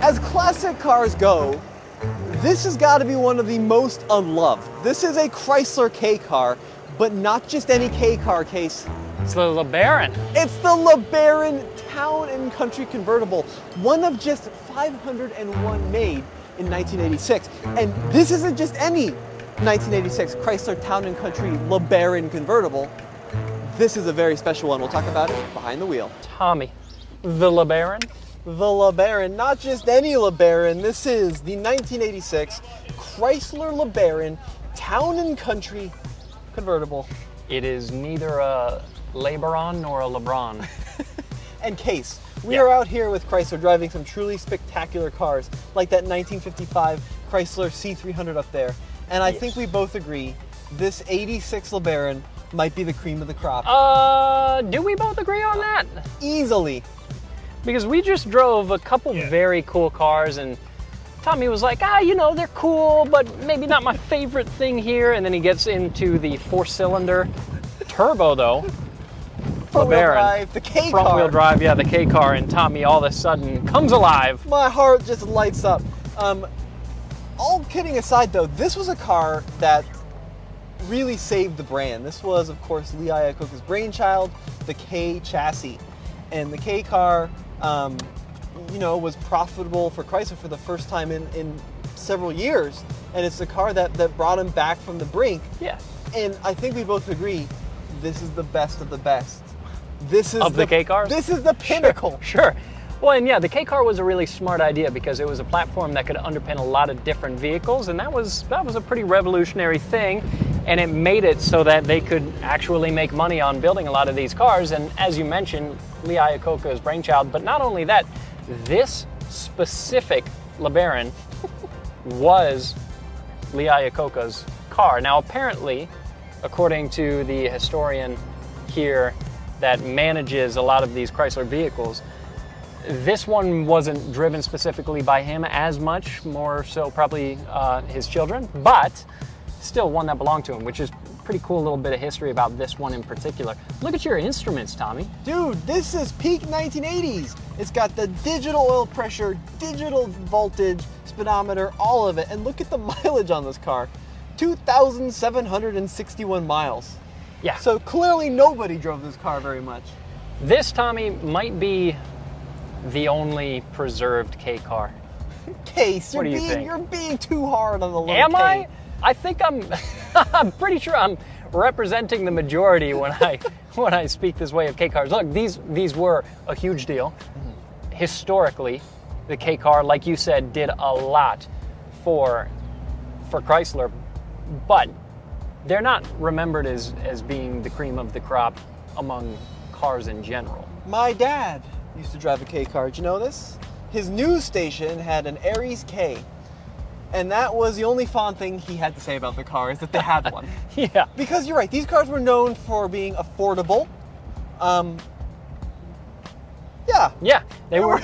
As classic cars go, this has got to be one of the most unloved. This is a Chrysler K car, but not just any K car, Case. It's the LeBaron. It's the LeBaron Town and Country convertible, one of just 501 made in 1986. And this isn't just any 1986 Chrysler Town and Country LeBaron convertible. This is a very special one. We'll talk about it behind the wheel. Tommy, the LeBaron? The LeBaron, not just any LeBaron. This is the 1986 Chrysler LeBaron Town and Country convertible. It is neither a LeBaron nor a LeBron. And Case, we are out here with Chrysler driving some truly spectacular cars, like that 1955 Chrysler C300 up there. And I think we both agree, this 86 LeBaron might be the cream of the crop. Do we both agree on that? Easily. Because we just drove a couple very cool cars, and Tommy was like, you know, they're cool, but maybe not my favorite thing here. And then he gets into the 4-cylinder turbo, though. Front-wheel drive, the K car. Front-wheel drive, the K car, and Tommy all of a sudden comes alive. My heart just lights up. All kidding aside, though, this was a car that really saved the brand. This was, of course, Lee Iacocca's brainchild, the K chassis. And the K car, was profitable for Chrysler for the first time in several years. And it's the car that brought him back from the brink. Yeah. And I think we both agree, this is the best of the best. This is of the K cars? This is the pinnacle. Sure. Well, and the K car was a really smart idea because it was a platform that could underpin a lot of different vehicles, and that was a pretty revolutionary thing. And it made it so that they could actually make money on building a lot of these cars. And as you mentioned, Lee Iacocca's brainchild. But not only that, this specific LeBaron was Lee Iacocca's car. Now, apparently, according to the historian here that manages a lot of these Chrysler vehicles, this one wasn't driven specifically by him as much, more so probably his children, but still one that belonged to him, which is pretty cool little bit of history about this one in particular. Look at your instruments, Tommy. Dude, this is peak 1980s. It's got the digital oil pressure, digital voltage, speedometer, all of it. And look at the mileage on this car. 2,761 miles. Yeah. So clearly nobody drove this car very much. This, Tommy, might be the only preserved K car. Case, What do you think? You're being too hard on the low Am K. I? I think I'm pretty sure I'm representing the majority when I speak this way of K cars. Look, these were a huge deal. Mm-hmm. Historically, the K car, like you said, did a lot for Chrysler, but they're not remembered as being the cream of the crop among cars in general. My dad used to drive a K car. Did you know this? His news station had an Aries K. And that was the only fond thing he had to say about the car, is that they had one. Yeah. Because you're right, these cars were known for being affordable. Yeah, they were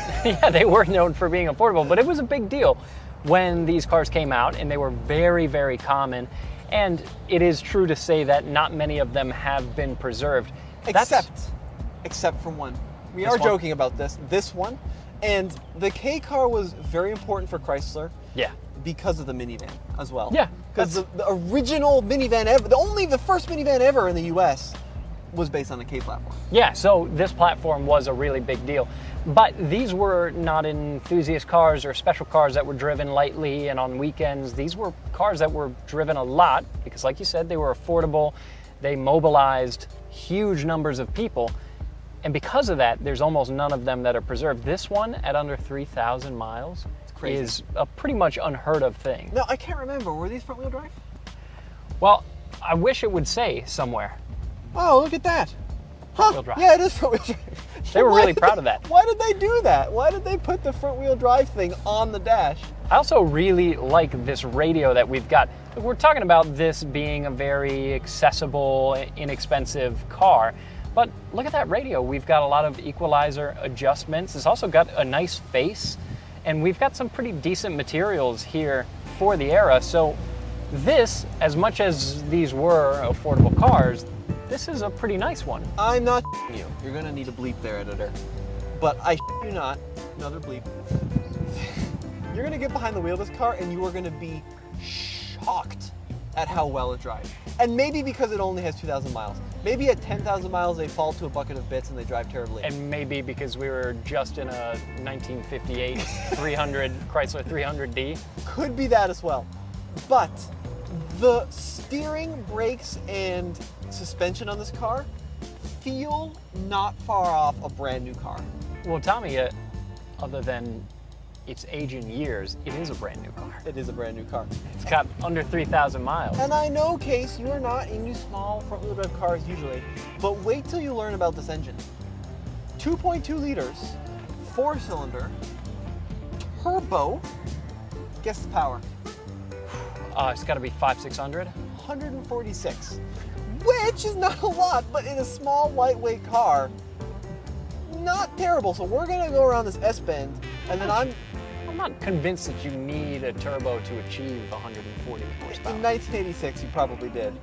they were known for being affordable, but it was a big deal when these cars came out, and they were very, very common. And it is true to say that not many of them have been preserved. Except for one. We are joking about this. This one. And the K car was very important for Chrysler. Yeah. Because of the minivan as well. Yeah. Because the original minivan ever, the first minivan ever in the US was based on the K platform. Yeah, so this platform was a really big deal. But these were not enthusiast cars or special cars that were driven lightly and on weekends. These were cars that were driven a lot because, like you said, they were affordable. They mobilized huge numbers of people. And because of that, there's almost none of them that are preserved. This one, at under 3,000 miles, is a pretty much unheard of thing. No, I can't remember. Were these front-wheel drive? Well, I wish it would say somewhere. Oh, look at that. Front-wheel drive. Yeah, it is front-wheel drive. They were really proud of that. Why did they do that? Why did they put the front-wheel drive thing on the dash? I also really like this radio that we've got. We're talking about this being a very accessible, inexpensive car. But look at that radio. We've got a lot of equalizer adjustments. It's also got a nice face. And we've got some pretty decent materials here for the era. So this, as much as these were affordable cars, this is a pretty nice one. I'm not you. You're going to need a bleep there, editor. But I you not. Another bleep. You're going to get behind the wheel of this car and you are going to be shocked at how well it drives. And maybe because it only has 2,000 miles. Maybe at 10,000 miles they fall to a bucket of bits and they drive terribly. And maybe because we were just in a 1958 300 Chrysler 300D. Could be that as well. But the steering, brakes, and suspension on this car feel not far off a brand new car. Well, Tommy, other than its age in years, it is a brand new car. It is a brand new car. It's got under 3,000 miles. And I know, Case, you are not into small front-wheel drive cars usually, but wait till you learn about this engine. 2.2 liters, 4-cylinder, turbo. Guess the power. It's got to be 5,600. 146, which is not a lot, but in a small, lightweight car, not terrible. So we're gonna go around this S-bend, and then I'm not convinced that you need a turbo to achieve 140 horsepower. In 1986, you probably did.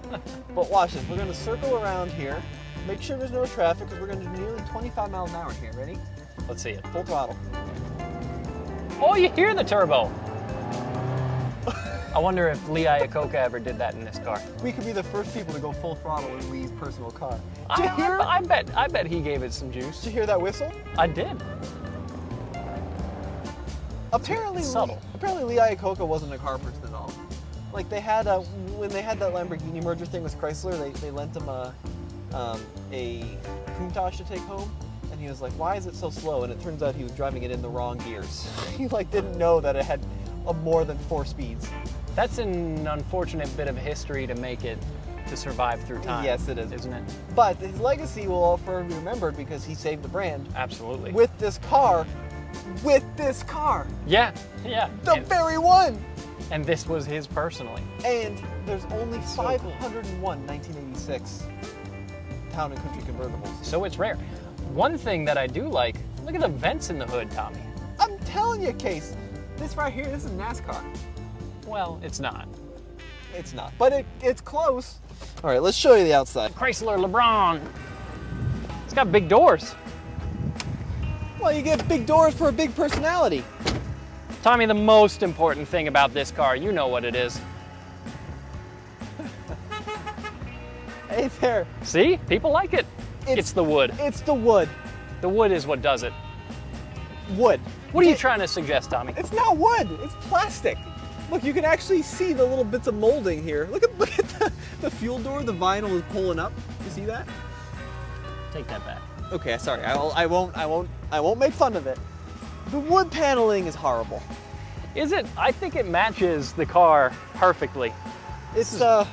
But watch this. We're going to circle around here. Make sure there's no traffic because we're going to do nearly 25 miles an hour here. Ready? Let's see it. Full throttle. Oh, you hear the turbo. I wonder if Lee Iacocca ever did that in this car. We could be the first people to go full throttle in Lee's personal car. Did you hear? I bet he gave it some juice. Did you hear that whistle? I did. Apparently, Lee Iacocca wasn't a car person at all. Like they had when they had that Lamborghini merger thing with Chrysler, they lent him a Countach to take home, and he was like, "Why is it so slow?" And it turns out he was driving it in the wrong gears. He didn't know that it had more than 4 speeds. That's an unfortunate bit of history to make it to survive through time. Yes, it is, isn't it? But his legacy will forever be remembered because he saved the brand. Absolutely. With this car. Yeah. The very one. And this was his personally. And there's only So 501 1986 Town and Country convertibles. So it's rare. One thing that I do like, look at the vents in the hood, Tommy. I'm telling you, Case, this right here, this is NASCAR. Well, it's not. It's not, but it's close. All right, let's show you the outside. Chrysler LeBaron. It's got big doors. Well, you get big doors for a big personality. Tommy, the most important thing about this car, you know what it is. Hey there. See? People like it. It's the wood. It's the wood. The wood is what does it. Wood. What are you trying to suggest, Tommy? It's not wood. It's plastic. Look, you can actually see the little bits of molding here. Look at the fuel door. The vinyl is pulling up. You see that? Take that back. Okay, sorry. I won't make fun of it. The wood paneling is horrible. Is it? I think it matches the car perfectly. It's a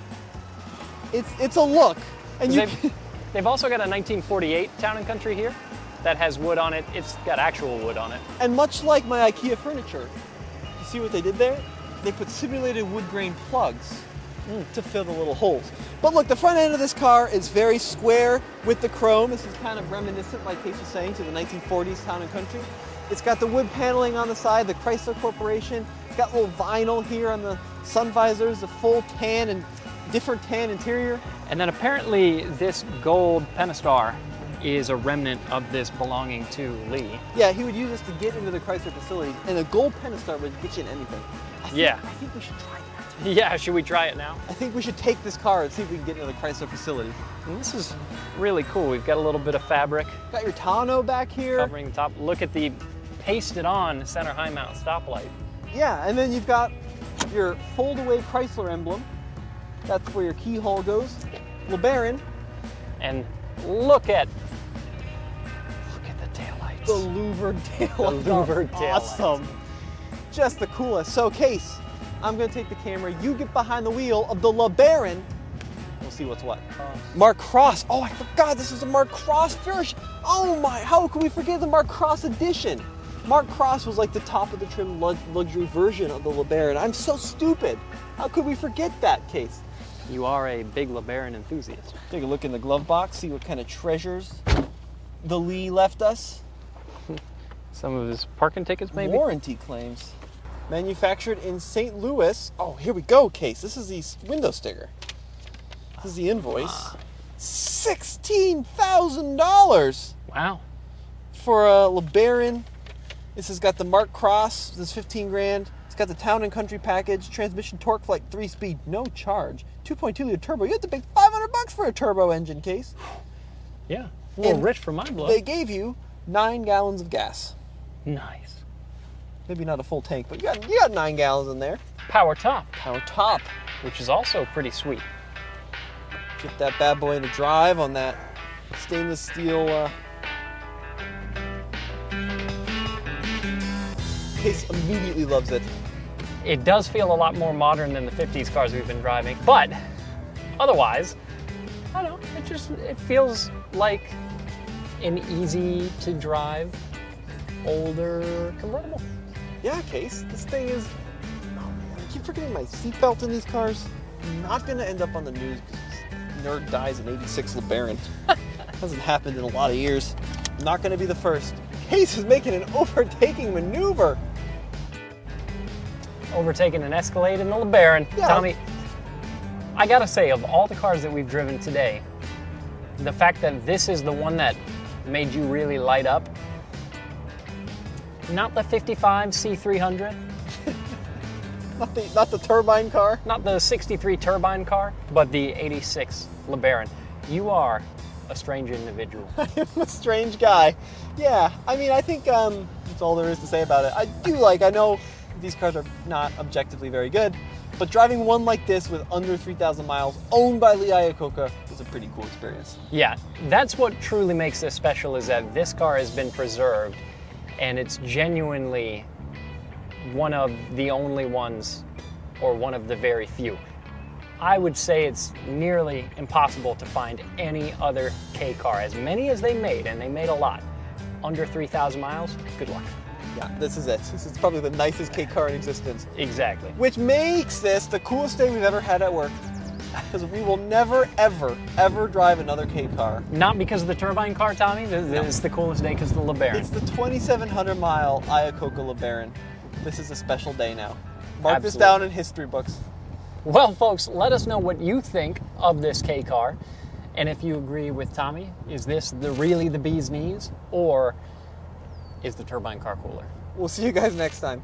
look, and they've also got a 1948 Town and Country here that has wood on it. It's got actual wood on it. And much like my IKEA furniture, you see what they did there? They put simulated wood grain plugs to fill the little holes. But look, the front end of this car is very square with the chrome. This is kind of reminiscent, like Case was saying, to the 1940s Town and Country. It's got the wood paneling on the side, the Chrysler Corporation. It's got little vinyl here on the sun visors, the full tan and different tan interior. And then apparently this gold Pentastar is a remnant of this belonging to Lee. Yeah, he would use this to get into the Chrysler facility, and a gold Pentastar would get you in anything. I think we should try that. Yeah, should we try it now? I think we should take this car and see if we can get into the Chrysler facility. And this is really cool. We've got a little bit of fabric. Got your tonneau back here. Covering the top. Look at the pasted on center high mount stoplight. Yeah, and then you've got your fold away Chrysler emblem. That's where your keyhole goes. LeBaron. And look at the taillights. The louvered taillights. The louvered taillights. Awesome. Just the coolest. So, Case, I'm going to take the camera. You get behind the wheel of the LeBaron. We'll see what's what. Mark Cross. Oh, I forgot this is a Mark Cross version. Oh my, how could we forget the Mark Cross edition? Mark Cross was like the top of the trim luxury version of the LeBaron. I'm so stupid. How could we forget that, Case? You are a big LeBaron enthusiast. Take a look in the glove box, see what kind of treasures the Lee left us. Some of his parking tickets, maybe? Warranty claims. Manufactured in St. Louis. Oh, here we go, Case. This is the window sticker. This is the invoice. $16,000 Wow. for a LeBaron This has got the Mark Cross. This is 15 grand. It's got the Town and Country package. Transmission torque flight 3-speed, no charge. 2.2 liter turbo. You have to pay $500 for a turbo engine case. Yeah, a little And rich for my blood. They gave you 9 gallons of gas. Nice. Maybe not a full tank, but you got 9 gallons in there. Power top, Power top. which is also pretty sweet. Get that bad boy into drive on that stainless steel Case immediately loves it. It does feel a lot more modern than the 50s cars we've been driving, but otherwise, I don't know, it feels like an easy to drive older convertible. Yeah, Case. This thing is... Oh man, I keep forgetting my seatbelt in these cars. I'm not going to end up on the news because this nerd dies in '86 LeBaron. Hasn't happened in a lot of years. Not going to be the first. Case is making an overtaking maneuver. Overtaking an Escalade in the LeBaron. Yeah. Tommy, I gotta say, of all the cars that we've driven today, the fact that this is the one that made you really light up, not the 55 C300, Not the turbine car. not the 63 turbine car, but the 86 LeBaron. You are a strange individual. I'm a strange guy. Yeah, I mean, I think that's all there is to say about it. I know these cars are not objectively very good, but driving one like this with under 3,000 miles, owned by Lee Iacocca, is a pretty cool experience. Yeah, that's what truly makes this special, is that this car has been preserved, and it's genuinely one of the only ones, or one of the very few. I would say it's nearly impossible to find any other K car, as many as they made, and they made a lot, under 3,000 miles. Good luck. Yeah, this is it. This is probably the nicest K car in existence. Exactly. Which makes this the coolest day we've ever had at work. Because we will never, ever, ever drive another K car. Not because of the turbine car, Tommy. This is the coolest day because of the LeBaron. It's the 2,700 mile Iacocca LeBaron. This is a special day now. Mark this down in history books. Well, folks, let us know what you think of this K car. And if you agree with Tommy, is this really the bee's knees? Or is the turbine car cooler? We'll see you guys next time.